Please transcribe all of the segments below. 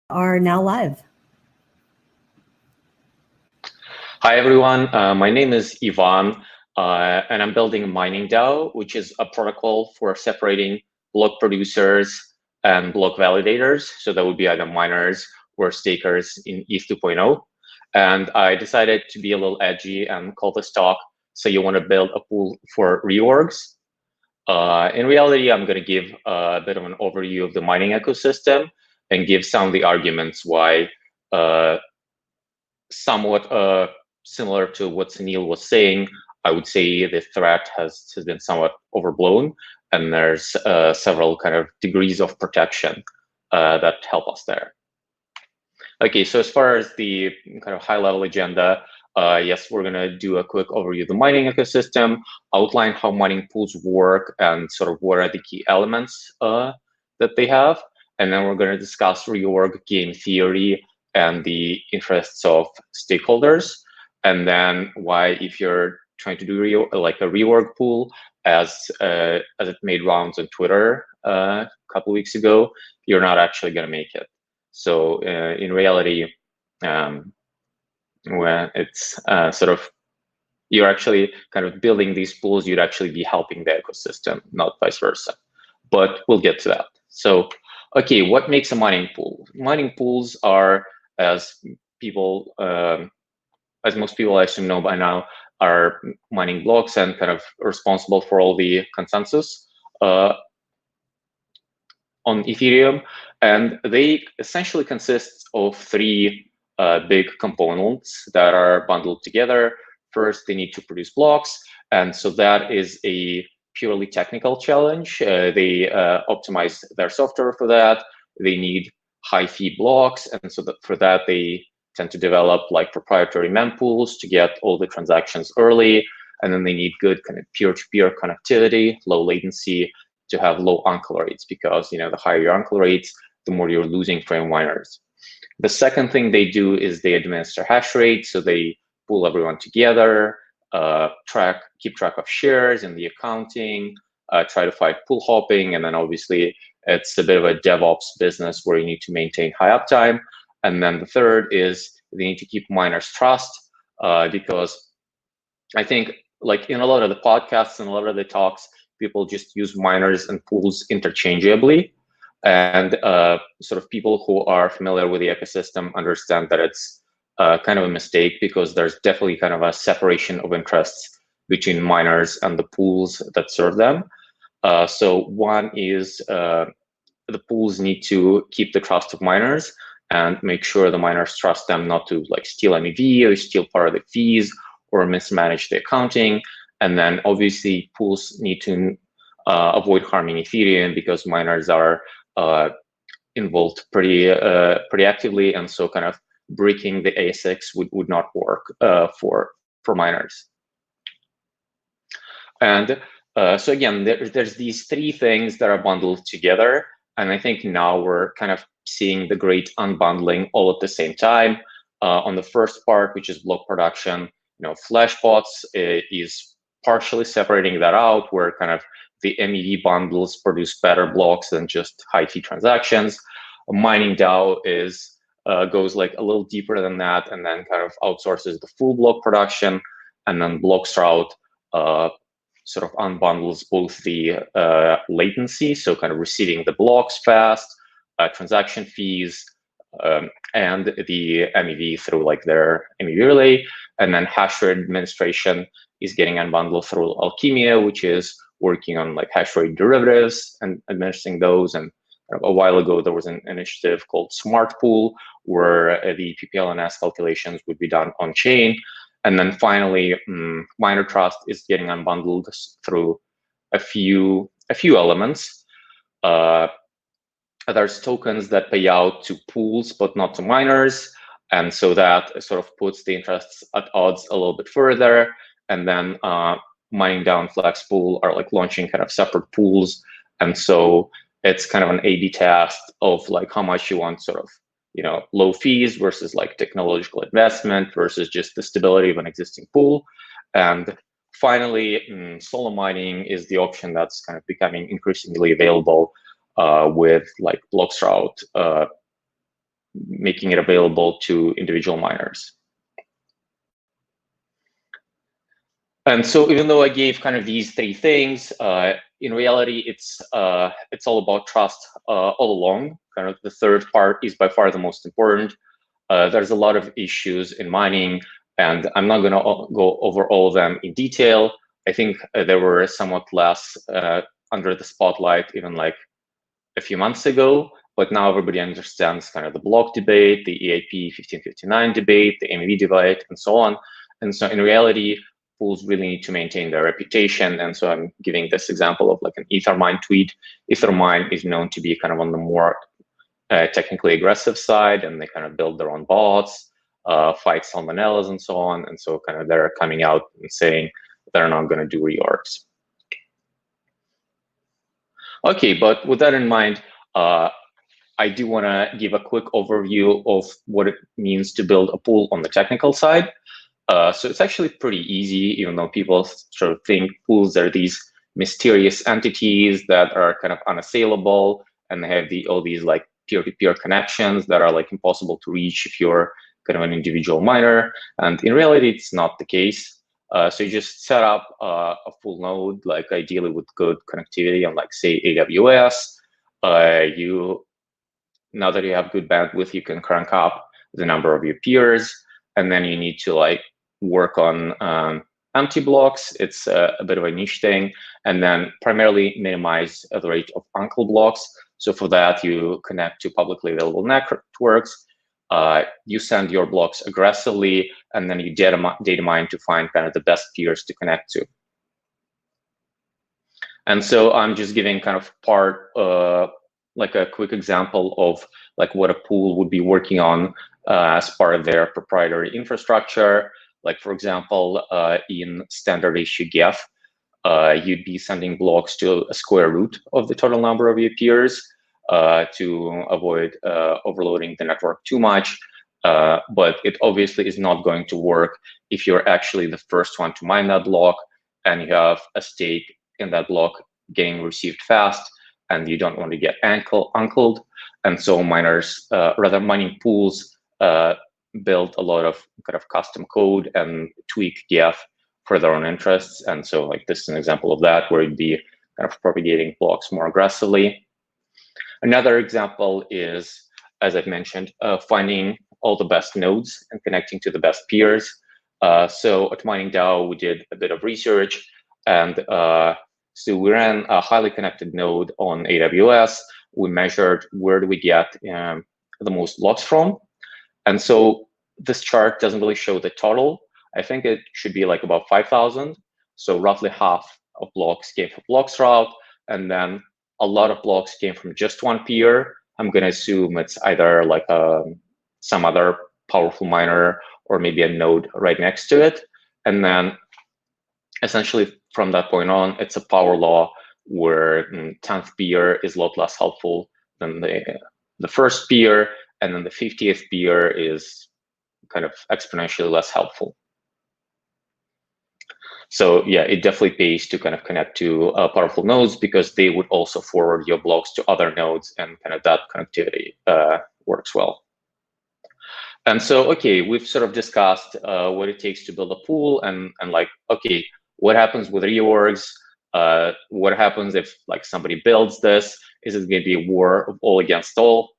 Are now live. Hi, everyone. My name is Ivan, and I'm building a mining DAO, which is a protocol for separating block producers and block validators. So that would be either miners or stakers in ETH 2.0. And I decided to be a little edgy and call this talk, So You Want to Build a Pool for Reorgs. In reality, I'm going to give a bit of an overview of the mining ecosystem and give some of the arguments why somewhat similar to what Sunil was saying, I would say the threat has been somewhat overblown, and there's several kind of degrees of protection that help us there. Okay, so as far as the kind of high-level agenda, yes, we're going to do a quick overview of the mining ecosystem, outline how mining pools work, and sort of what are the key elements that they have. And then we're going to discuss reorg game theory and the interests of stakeholders. And then why, if you're trying to do like a reorg pool, as it made rounds on Twitter a couple weeks ago, you're not actually going to make it. So in reality, when it's sort of, you're actually kind of building these pools, you'd actually be helping the ecosystem, not vice versa. But we'll get to that. So, okay, what makes a mining pool? Mining pools are, as people, as most people I assume know by now, are mining blocks and kind of responsible for all the consensus on Ethereum, and they essentially consist of three big components that are bundled together. First, they need to produce blocks, and so that is a purely technical challenge. They optimize their software for that. They need high fee blocks, and so that for that they tend to develop like proprietary mempools to get all the transactions early, and then they need good kind of peer-to-peer connectivity, low latency, to have low uncle rates, because the higher your uncle rates, the more you're losing frame miners. The second thing they do is they administer hash rate, so they pull everyone together, keep track of shares in the accounting, try to fight pool hopping, and then obviously it's a bit of a DevOps business where you need to maintain high uptime. And then the third is they need to keep miners' trust, because I think like in a lot of the podcasts and a lot of the talks, people just use miners and pools interchangeably. And sort of people who are familiar with the ecosystem understand that it's kind of a mistake, because there's definitely kind of a separation of interests between miners and the pools that serve them. So one is the pools need to keep the trust of miners and make sure the miners trust them not to like steal MEV or steal part of the fees or mismanage the accounting. And then obviously pools need to avoid harming Ethereum, because miners are involved pretty actively, and so kind of breaking the ASICs would not work for miners. And so again, there's these three things that are bundled together, and I think now we're kind of seeing the great unbundling all at the same time. On the first part, which is block production, Flashbots is partially separating that out, where kind of the MEV bundles produce better blocks than just high fee transactions. A mining DAO goes like a little deeper than that, and then kind of outsources the full block production, and then Bloxroute sort of unbundles both the latency, so kind of receiving the blocks fast, transaction fees, and the MEV through like their MEV relay. And then hash rate administration is getting unbundled through Alchemia, which is working on like hash rate derivatives and administering those. And a while ago, there was an initiative called Smart Pool, where the PPLNS calculations would be done on chain. And then finally, miner trust is getting unbundled through a few elements. There's tokens that pay out to pools, but not to miners. And so that sort of puts the interests at odds a little bit further. And then mining DAO and Flex Pool are like launching kind of separate pools. And so it's kind of an A/B test of like how much you want sort of, low fees versus like technological investment versus just the stability of an existing pool. And finally, solo mining is the option that's kind of becoming increasingly available with like Bloxroute making it available to individual miners. And so even though I gave kind of these three things, in reality, it's all about trust all along. Kind of the third part is by far the most important. There's a lot of issues in mining, and I'm not going to go over all of them in detail. I think they were somewhat less under the spotlight even like a few months ago, but now everybody understands kind of the block debate, the EIP 1559 debate, the MEV debate, and so on. And so in reality, pools really need to maintain their reputation. And so I'm giving this example of like an Ethermine tweet. Ethermine is known to be kind of on the more technically aggressive side, and they kind of build their own bots, fight salmonellas and so on. And so kind of they're coming out and saying they're not going to do reorgs. Okay, but with that in mind, I do want to give a quick overview of what it means to build a pool on the technical side. So it's actually pretty easy, even though people sort of think pools are these mysterious entities that are kind of unassailable, and they have all these like peer-to-peer connections that are like impossible to reach if you're kind of an individual miner. And in reality, it's not the case. So you just set up a full node, like ideally with good connectivity on like say AWS. Now that you have good bandwidth, you can crank up the number of your peers, and then you need to like work on empty blocks. It's a bit of a niche thing, and then primarily minimize the rate of uncle blocks. So for that, you connect to publicly available networks. You send your blocks aggressively, and then you data mine to find kind of the best peers to connect to. And so I'm just giving kind of like a quick example of like what a pool would be working on as part of their proprietary infrastructure. Like for example, in standard issue GEF, you'd be sending blocks to a square root of the total number of your peers to avoid overloading the network too much. But it obviously is not going to work if you're actually the first one to mine that block and you have a stake in that block getting received fast, and you don't want to get uncled. And so miners, rather mining pools, build a lot of kind of custom code and tweak GEF for their own interests. And so like this is an example of that, where you'd be kind of propagating blocks more aggressively. Another example is, as I've mentioned, finding all the best nodes and connecting to the best peers. So at Mining DAO, we did a bit of research, and so we ran a highly connected node on AWS. We measured where do we get the most blocks from. And so this chart doesn't really show the total. I think it should be like about 5,000. So roughly half of blocks came from blocks route, and then a lot of blocks came from just one peer. I'm going to assume it's either like some other powerful miner or maybe a node right next to it. And then essentially from that point on, it's a power law where 10th peer is a lot less helpful than the first peer, and then the 50th peer is kind of exponentially less helpful. So yeah, it definitely pays to kind of connect to powerful nodes, because they would also forward your blocks to other nodes, and kind of that connectivity works well. And so, okay, we've sort of discussed what it takes to build a pool, and like, okay, what happens with reorgs? What happens if like somebody builds this? Is it going to be a war of all against all?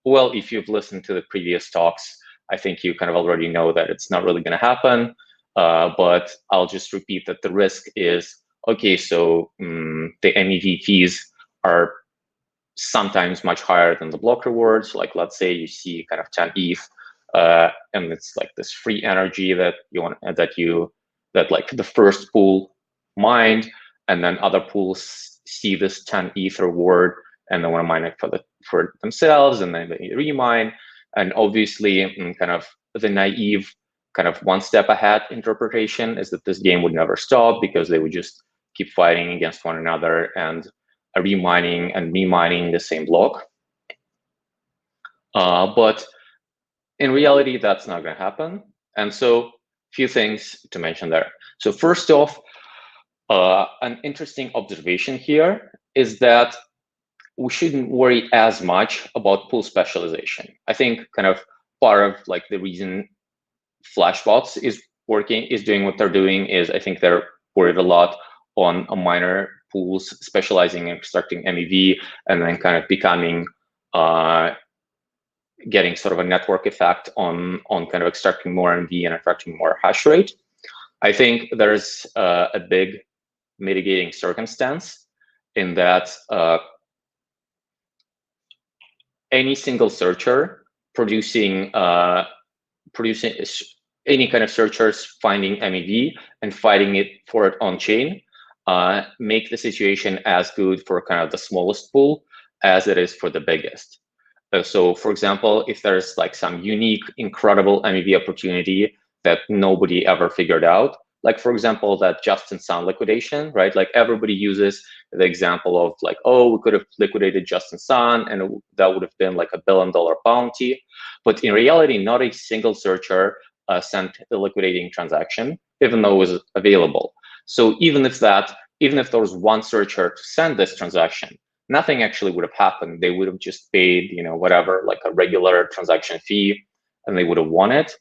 Well, if you've listened to the previous talks, I think you kind of already know that it's not really going to happen. But I'll just repeat that the risk is, okay, so the MEV fees are sometimes much higher than the block rewards. Like let's say you see kind of 10 ETH, and it's like this free energy that you want, that like the first pool mined, and then other pools see this 10 ETH reward and they want to mine it for themselves, and then they remine. And obviously, kind of the naive kind of one step ahead interpretation is that this game would never stop, because they would just keep fighting against one another and remining and remining the same block. But in reality, that's not going to happen. And so, few things to mention there. So first off, an interesting observation here is that we shouldn't worry as much about pool specialization. I think kind of part of like the reason Flashbots is doing what they're doing is I think they're worried a lot on a minor pools specializing in extracting MEV and then kind of becoming getting sort of a network effect on kind of extracting more MEV and attracting more hash rate. I think there's a big mitigating circumstance in that any single searcher producing any kind of searchers finding MEV and fighting it for it on chain make the situation as good for kind of the smallest pool as it is for the biggest. So for example, if there's like some unique, incredible MEV opportunity that nobody ever figured out, like for example, that just-in-sun liquidation, right? Like everybody uses the example of like, oh, we could have liquidated just-in-sun and that would have been like $1 billion bounty. But in reality, not a single searcher sent the liquidating transaction, even though it was available. So even if there was one searcher to send this transaction, nothing actually would have happened. They would have just paid, whatever, like a regular transaction fee, and they would have won it.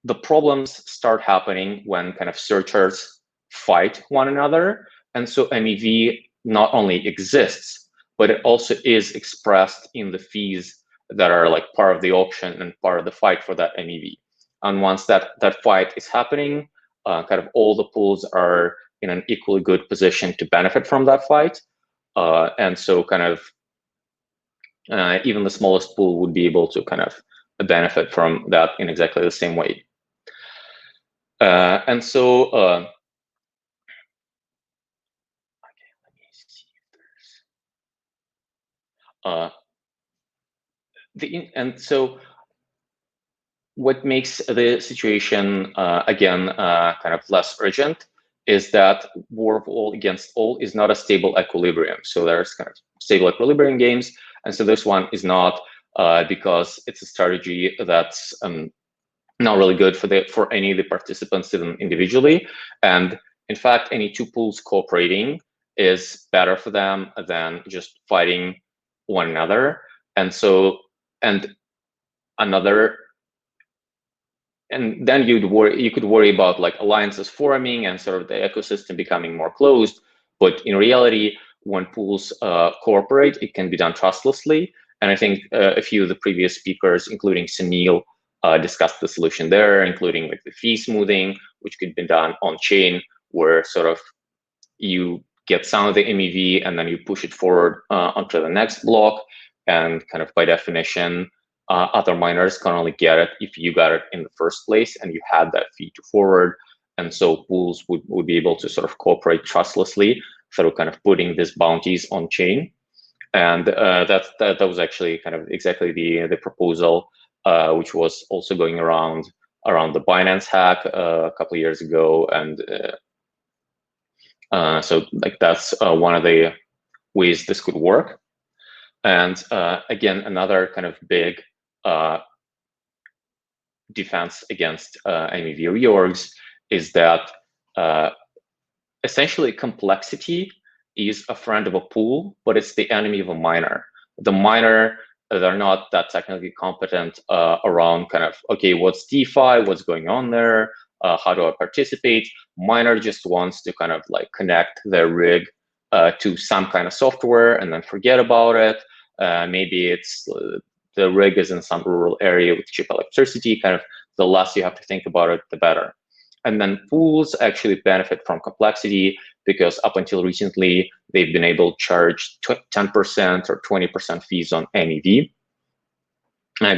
The problems start happening when kind of searchers fight one another. And so MEV not only exists, but it also is expressed in the fees that are like part of the auction and part of the fight for that MEV. And once that fight is happening, kind of all the pools are in an equally good position to benefit from that fight. And so kind of even the smallest pool would be able to kind of benefit from that in exactly the same way. And so, okay, let me see if there's, and so what makes the situation, again, kind of less urgent is that Warfall against all is not a stable equilibrium. So there's kind of stable equilibrium games. And so this one is not because it's a strategy that's not really good for any of the participants individually. And in fact, any two pools cooperating is better for them than just fighting one another. And so, and then you could worry about like alliances forming and sort of the ecosystem becoming more closed. But in reality, when pools cooperate, it can be done trustlessly. And I think a few of the previous speakers, including Sunil, discussed the solution there, including like the fee smoothing, which could be done on chain, where sort of you get some of the MEV and then you push it forward onto the next block. And kind of by definition, other miners can only get it if you got it in the first place and you had that fee to forward. And so pools would be able to sort of cooperate trustlessly through kind of putting these bounties on chain. And that was actually kind of exactly the proposal, which was also going around the Binance hack a couple of years ago. And so like that's one of the ways this could work. And again, another kind of big defense against MEV reorgs is that essentially complexity is a friend of a pool, but it's the enemy of a miner. The miner, they're not that technically competent around kind of, okay, what's DeFi, what's going on there, how do I participate? Miner just wants to kind of like connect their rig to some kind of software and then forget about it. Maybe it's the rig is in some rural area with cheap electricity, kind of the less you have to think about it, the better. And then pools actually benefit from complexity because up until recently, they've been able to charge 10% or 20% fees on MEV.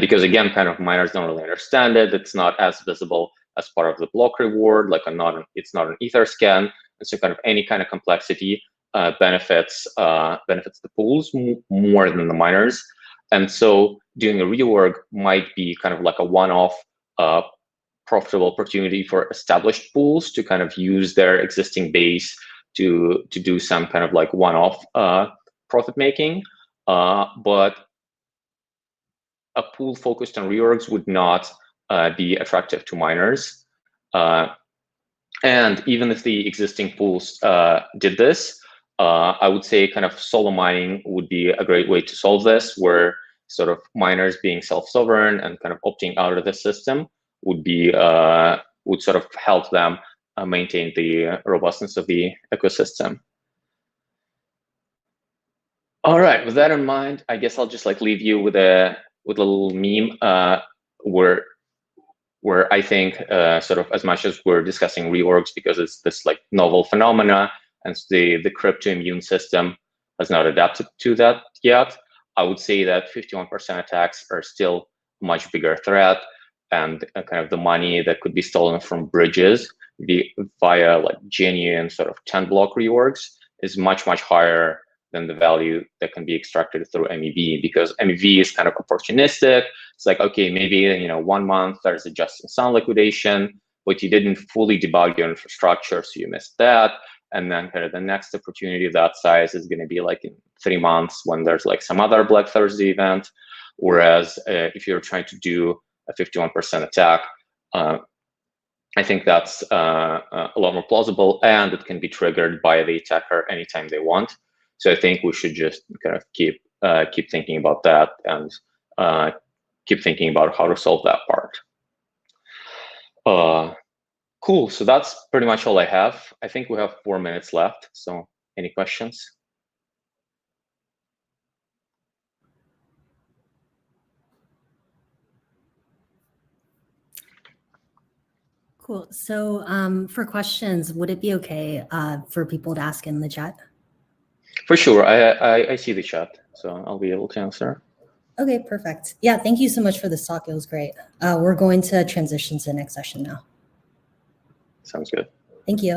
Because again, kind of miners don't really understand it. It's not as visible as part of the block reward, like it's not an ether scan. And so kind of any kind of complexity benefits the pools more than the miners. And so doing a reorg might be kind of like a one-off profitable opportunity for established pools to kind of use their existing base to do some kind of like one-off profit making. But a pool focused on reorgs would not be attractive to miners. And even if the existing pools did this, I would say kind of solo mining would be a great way to solve this, where sort of miners being self-sovereign and kind of opting out of the system would be would sort of help them maintain the robustness of the ecosystem. All right, with that in mind, I guess I'll just like leave you with a little meme where I think sort of as much as we're discussing reorgs because it's this like novel phenomena and the crypto immune system has not adapted to that yet, I would say that 51% attacks are still a much bigger threat, and kind of the money that could be stolen from bridges via like genuine sort of 10 block reorgs is much higher than the value that can be extracted through MEV, because MEV is kind of opportunistic. It's like, okay, maybe 1 month there's a just-in-time liquidation, but you didn't fully debug your infrastructure, so you missed that. And then kind of the next opportunity of that size is going to be like in 3 months when there's like some other Black Thursday event. Whereas if you're trying to do a 51% attack, I think that's a lot more plausible, and it can be triggered by the attacker anytime they want. So I think we should just kind of keep thinking about that and keep thinking about how to solve that part. Cool. So that's pretty much all I have. I think we have 4 minutes left. So any questions? Cool. So for questions, would it be okay for people to ask in the chat? For sure. I see the chat, so I'll be able to answer. Okay, perfect. Yeah, thank you so much for this talk. It was great. We're going to transition to the next session now. Sounds good. Thank you.